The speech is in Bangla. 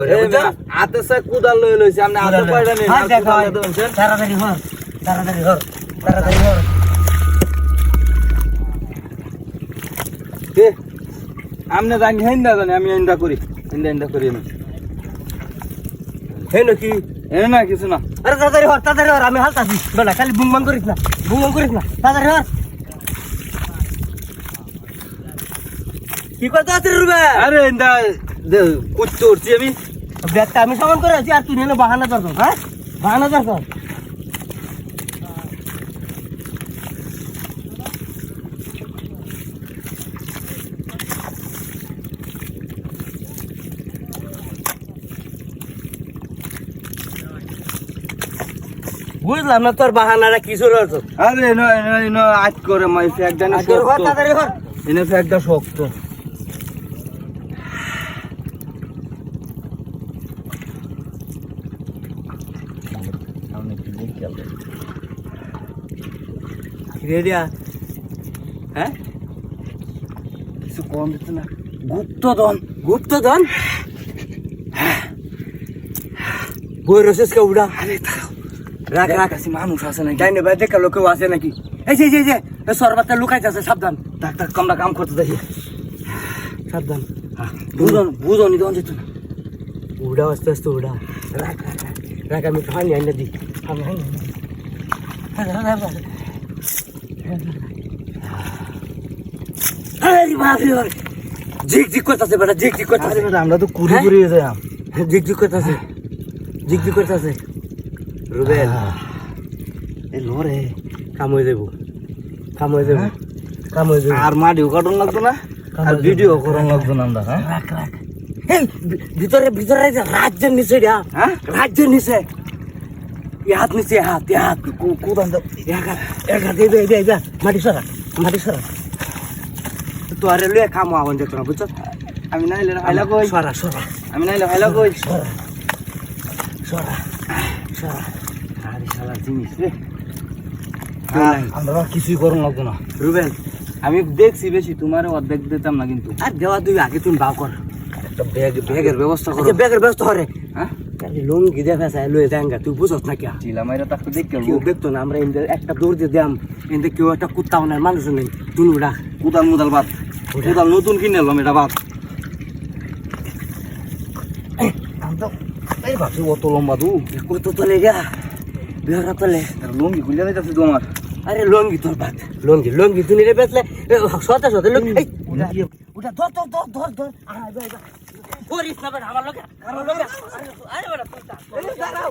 হাতে সে কুদাল লই লইছে আপনি হাতে কয়টা নেন আর কুদাল দেন তাড়াতাড়ি হর তাড়াতাড়ি হর কে আমনে জানি হেন্দা জানি আমি হেন্দা করি আমি হে নাকি এ না কিছু না আরে তাড়াতাড়ি হর আমি হালতাছি বেটা খালি বুংবাং করিস না তাড়াতাড়ি হর কি কথা আছে রুবে আরে হেন্দা কুত্তে উঠছি আমি ব্যাগটা আমি সামান করে আছি আর তুই নিয়ে বাহানা দরকার হ্যাঁ বাহানা দরকার বুঝলাম না তোর বাহানাটা কি শুরু হতো আরে আজ করে মাই ফ্যাকটা না শক্ত তাড়াতাড়ি হর এনে ফ্যাকটা শক্ত রেডিয়া হ্যাঁ কিছু কম দিতে না গুপ্তধন বই রসেস কে উড়া আরে রাখ কাছে মানুষ আছে নাকি ডাইনে ভাই দেখা লোকেও আছে নাকি এই যে সরবারটা লুকাইতেছে সাবধান ডাক্তার কমরা কাম করতে দেখি সাবধান বুঝনি তখন যেত না উড়া আস্তে উড়া রাখ আমি পানি আইনা দিই ঝিক করতেছে বেটা ঝিক করতেছে আমরা তো কুড়ি যাই ঝিক করতেছে রুবেল এই লরে কাম হয়ে যাবো আর মাটিও কাটন লাগতো না আর ভিডিও করন লাগতো না আমরা হ্যাঁ রাখ এই ভিতরে রাজ্যের নিচে হ্যাঁ রাজ্যের নিচে হাত নিচে হাত কোদান মাটি সরা তো আরে লুয়ে খামো আগুন যেত না বুঝছো আমি নাইলে হাইলা কই সরা আমি নাইলে হাইলা কই সরা আরে শালা জিনিস রে আমরা কিছুই করন লাগতো না রুবেল আমি দেখছি বেশি তোমার অর্ধেক দিতাম না কিন্তু আর দেওয়া তুই আগে তুমি বাও কর একটা ব্যাগের ব্যবস্থা করো ব্যাগের ব্যস্ত হরে হ্যাঁ লুঙ্গি দেখা যায় লয়ে দেঙ্গা তুই বুঝছ না কে চিলা মাইরা তাকে দেখতে কেউ দেখতো না আমরা এদের একটা দৌড় দিয়ে দাম এদের কেউ একটা কুত্তাও নাই মানুষ নেই তুলু রাখ কুদাল মুদাল বাদ কুদাল নতুন কিনে এলাম এটা বাদ এই ভাবছি অত লম্বা দু কত তোলে গা বিহারা তোলে লুঙ্গি খুলে যাইতেছে তোমার আরে লঙ্গি তোর বাদ লঙ্গি তুই নিলে বেচলে সতে লঙ্গি ওটা ধর করিস না বেটা আমার লগে আরে বেটা তুই দাঁড়াও